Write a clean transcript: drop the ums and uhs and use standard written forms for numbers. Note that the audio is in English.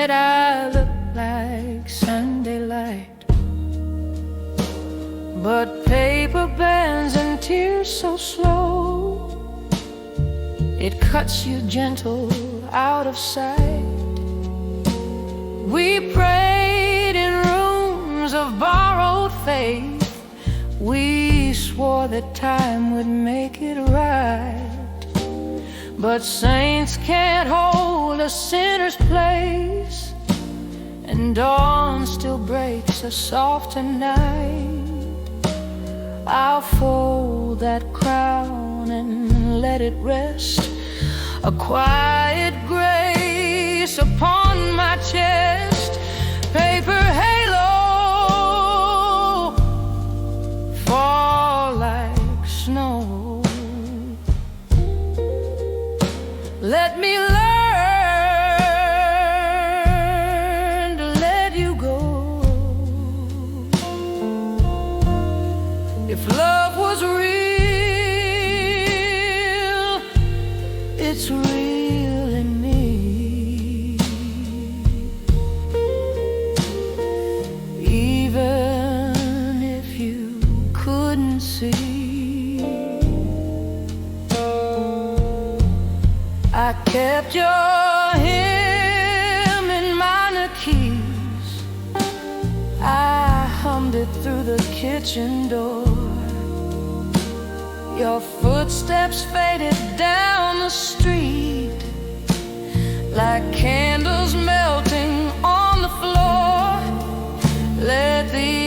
that I look like Sunday light, but paper bends and tears so slow, it cuts you gentle out of sight. We prayed in rooms of borrowed faith, we swore that time would make it right. But saints can't hold a sinner's place, and dawn still breaks a softer night. I'll fold that crown and let it rest, a quiet grace upon my chest. Paper halo fall like snow. Let me learn to let you go. If love was real, it's real in me. Even if you couldn't see, I kept your hymn in minor keys, I hummed it through the kitchen door. Your footsteps faded down the street like candles melting on the floor. Let the